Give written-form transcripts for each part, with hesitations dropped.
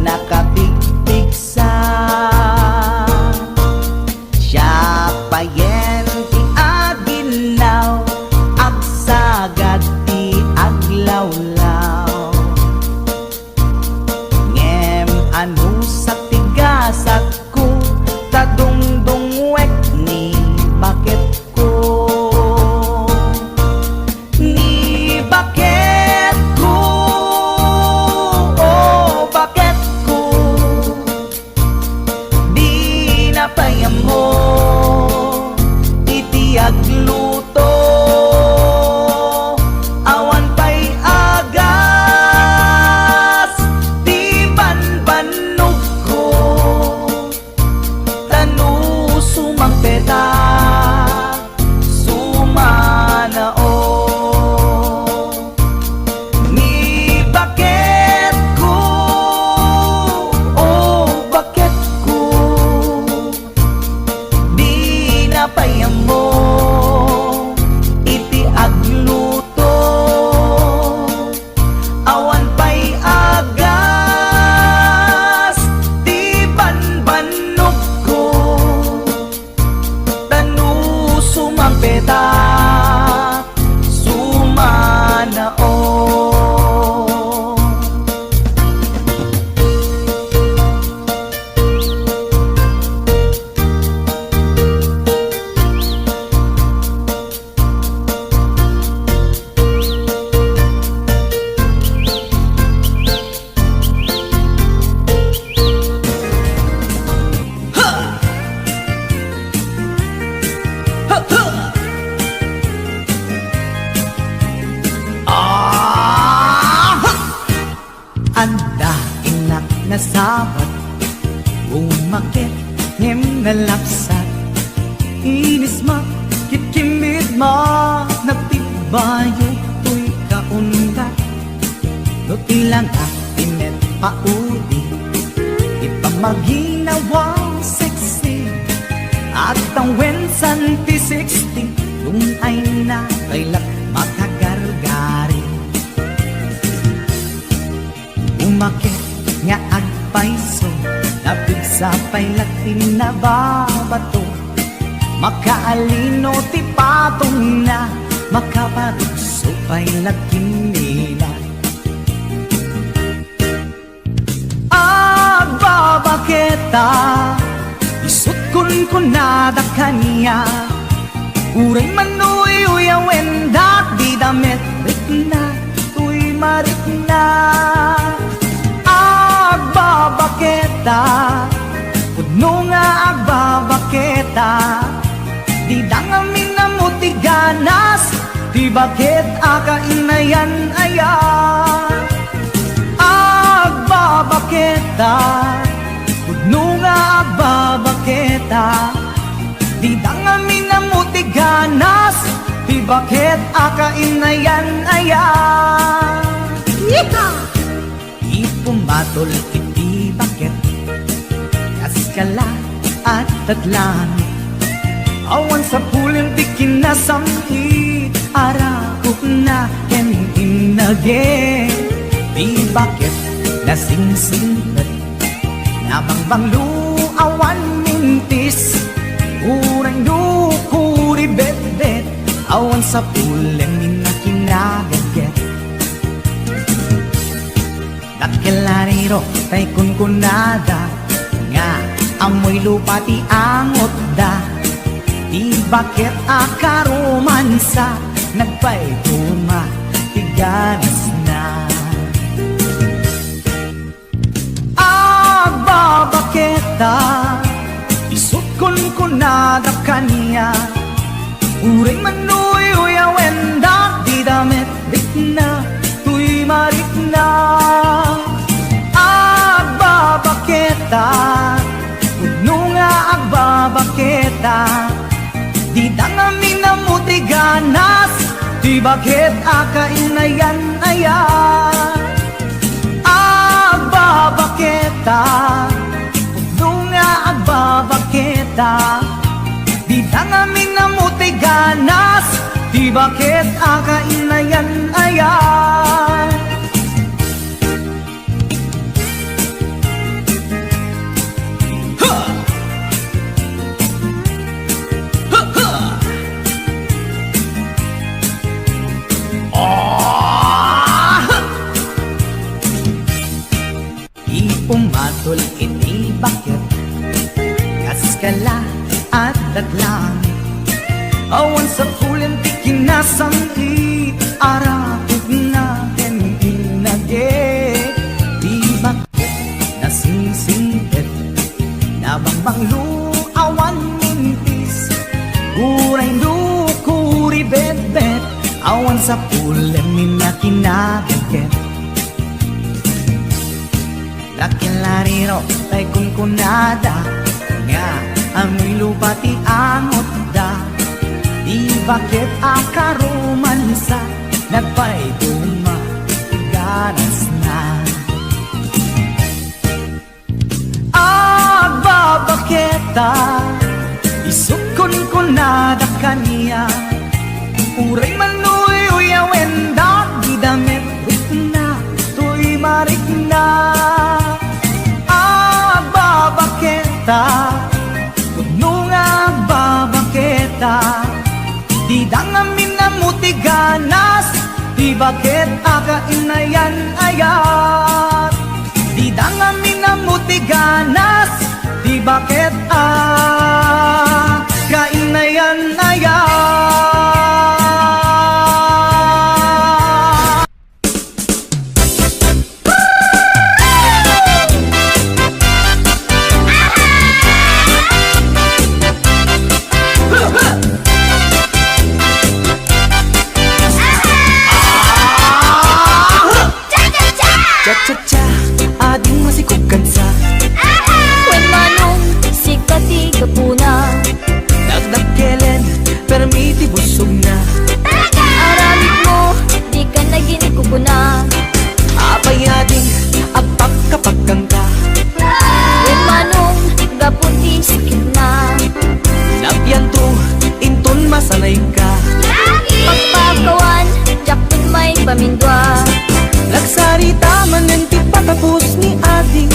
nakatigtig sa siya payen ti aginaw agsagad ti aglawlaw ngem anu sa tigasat ko tadungdungwek ni bakit ko ni bakit ko oh bakit ko di napayam mo iti agluto awan pay agas di banbanog ko tanu sumangpeta sumanao ni bakit ko oh bakit ko di napayam mo iti agluto awan pay agas di banbanog ko tanu sumangpeta sumanao anda inak nasabat umakit ngem nalapsat inis ma kitkimid ma nagtibayo tuy kaundat no ilang akinet pauli ipamaginawang sexy at ang wensan ti 60 yung ay na kailak makagargari umakit nga agpaiso napigsa pay latin na babato makaalino ti patong na makaparugso pay latin nila agbabaketa isut kun nada kanya uray manuy uyawen dat di damit ritna tuy maritna agbabaketa pudno nga agbabaketa di dangamin na mutiganas di bakit akainayan aya agbabaketa pudno nga agbabaketa di dangamin na mutiganas di bakit akainayan aya ipumatol iti bakit kaskala at tatlangit awan sa pulin di kinasamit arakot na ken inage di bakit nasingsingpet nabangbanglu awan mintis urang dukuri bet-bet awan sa pulin na kinagaget dakilariro tay kunkunada nga amoy lupa ti angot da di bakit akaromansa nagpaituma ti ganas na agbabaketa isut kunkunada kanya uring manuy uyawen da di damit ritna tuy maritna agbabaketa pudno nga agbabaketa di dangamin na mutiganas di bakit akainayan aya agbabaketa pudno nga agbabaketa di dangamin na mutiganas di bakit akainayan aya Tul iti bakit kaskala at daglang awan sa pulen ti kinasam ti arapit natin inage di bakit nasingsingit nabangbanglu awan mintis uray kuri bet awan sa pulen minakinagagit lakilariro tay kunkunada nga amoy lupa ti angot da di bakit akarumansa nagpay ganas na agbabaketa isukon kunada kaniya uray manuy uyawen da di damit na tuy marik na kuno nga babaketa di dangamin na mutiganas di bakit akainayan ayat di dangamin na mutiganas di bakit akainayan ayat cha-cha-cha, ading masikugan sa When manong sikati kapuna dagdag-kelen, permiti busog na Aramid mo, di ka naging kukuna apay ading, agpagkapagkang ka When manong gaputi sakit na nagyanto, inton masanay ka Pagpagawan, jakpon may pamindwa nagsarita man ng ti patapos ni ading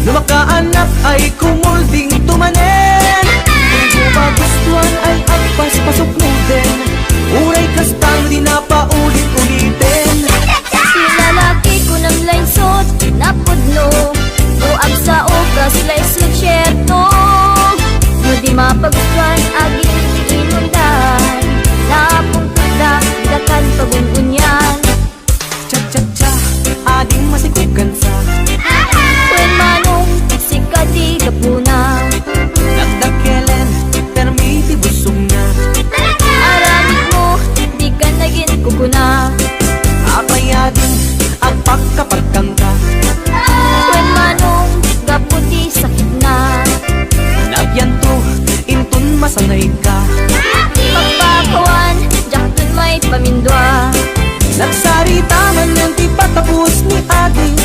lumakaanak ay kumulding tumanen kung magustuhan ay agpas pasok mo din uray kastang di na paulit-ulitin Sinalaki ko ng lainsot, napudno Uag sa okas, laisot syerto No di mapagustuhan, aging inundan Napungkuda, dakan pagungunyan cha-cha-cha, ading masikugan sa When manong sikati kapuna nagdakelen, permiti busog na Aramid mo, di ka naging kukuna apay ading, agpagkapagkang ka When manong gaputi sakit na nagyanto, inton masanay ka Pagpakawan, jakton may pamindwa nagsarita man ng ti patapos ni ading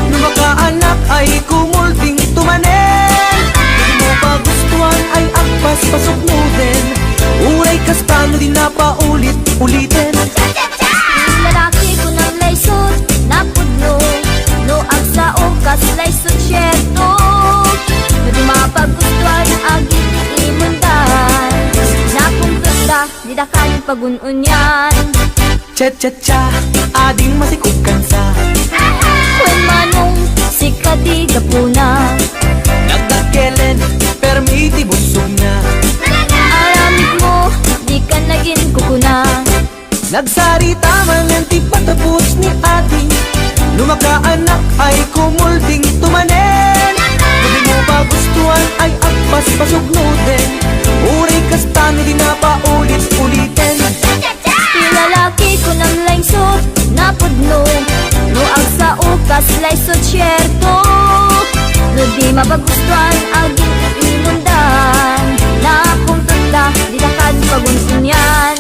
lumakaanak ay kumulding tumanen di mo pagustuhan ay agpas pasok mo din uray kastano di na paulit-ulitin Lalaki ko ng laysot, napudno Noag sa okas, laysot syerto No di mapagustuhan, aging imundan Napungkata, di dakan pagununyan cha-cha-cha, ading masikugan sa When manong sikati kapuna nagdakelen, permiti busog na Aramid mo, di ka naging kukuna nagsarita man ng ti patapos ni ading lumakaanak ay kumulding tumanen kung di mo pagustuhan ay agpas pasok no din uray kastano di na paulit-ulitin Lalaki ko ng laysot, napudno Noag sa ukas, laysot syerto No di mapagustuhan, aging imundan Nakumpunda, di dakan pagunsunyan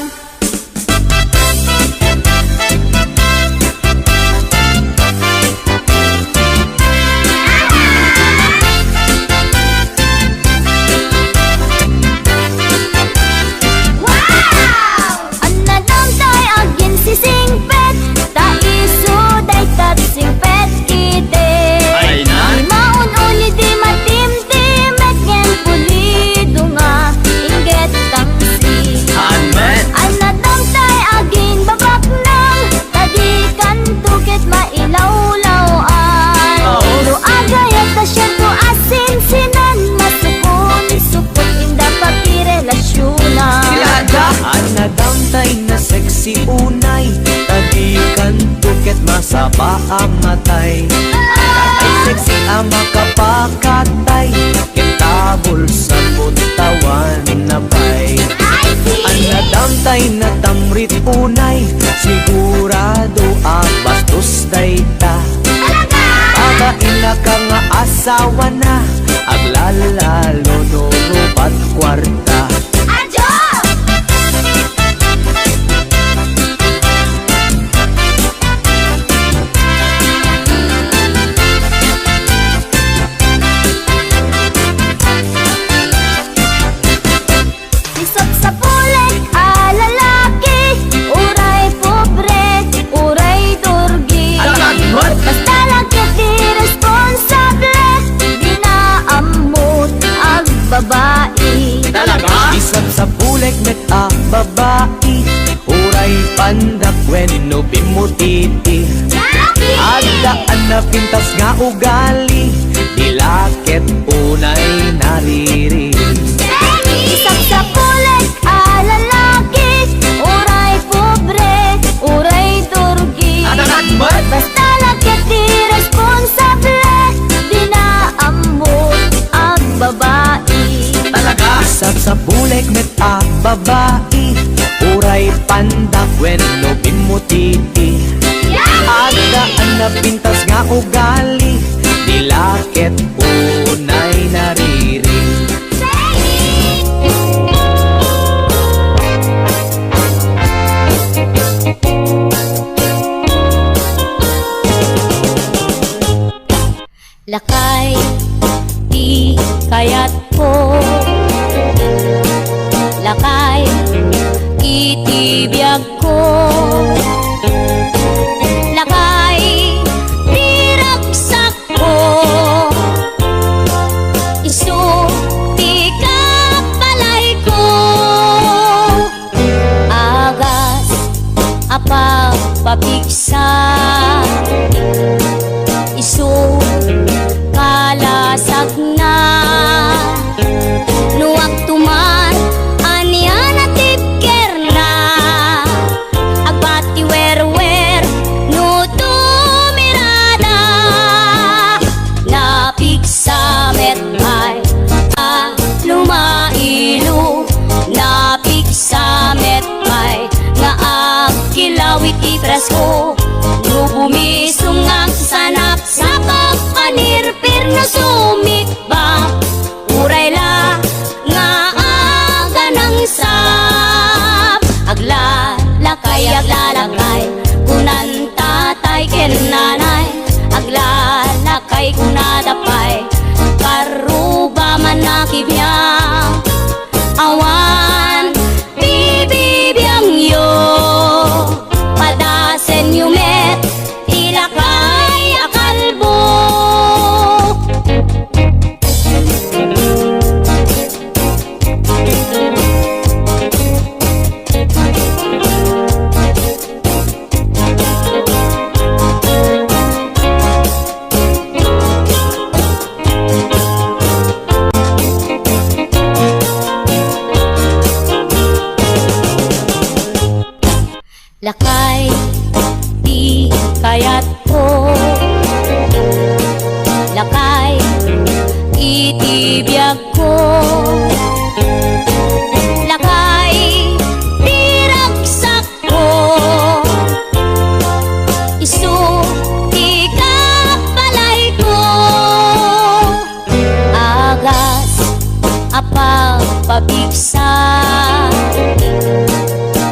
asawa na, aglalalo no rupat kwarta. Adyo! Isap sa pulik, lalaki, uray pobre, uray durgi. Basta lagyan di responsable, di na amot ang babae. Isap sa pulik met a babae, uray pandak wenno bimutiti. Adaan na pintas nga ugali, dilakit unay nariri. Isap sa pulik, lalaki, uray pobre, uray durgi. Basta lagyan di responsable, di na amot ang babae. Isap sa bulik met a babae, uray pandak wenno bimutiti. Adaan na pintas nga ugali, dilakit unay nariri. Lakay, di kayat ko. Lakay, itibiyag ko. Lakay, di raksak ko. Isu, di kapalay ko. Agas, apa papiksa. Isu, kalasag na. Nuwag tuman, aniya na tipker na. Agbati wer-wer, no tumirada. Napig sa metay, lumailu. Napig sa metay, nga agkilawit ipresko. No bumisong ang sanap sa kapanirpir na sumikba. Uray la nga aga ng sap. Aglalakay, kunan tatay ken nanay. Aglalakay kunadapay, karuba man nakibiyang. Awan, bibibiyang yo. Padasen yumet, ilakay akalbo. Lakay, di kayat ko. Lakay, itibiyag ko. Lakay, di raksak ko. Isu, di kapalay ko. Agas, apa pabigsa.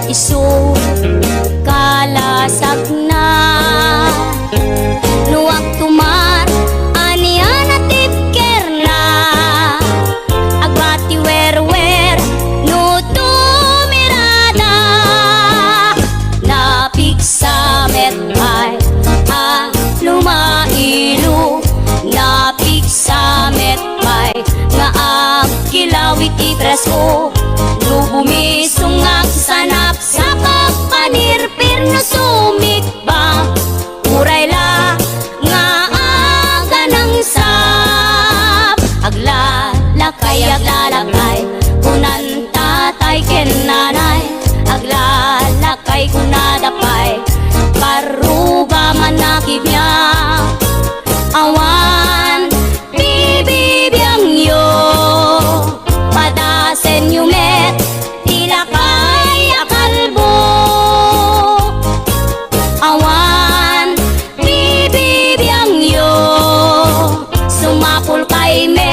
Isu, kalasag na. Nuwag tumar, aniya na tipker na. Agbati wer-wer, no tumirada. Napig sa metay, lumailu. Napig sa metay, nga agkilawit ipresko. No bumisong ang sanap sa kapanirpir na sumikba. Uray la nga aga ng sap. Aglalakay, kunan tatay ken nanay. Aglalakay kunadapay, karuba man nakibiyang. Awan, bibibiyang yo. Padasen yumet, ilakay Amen.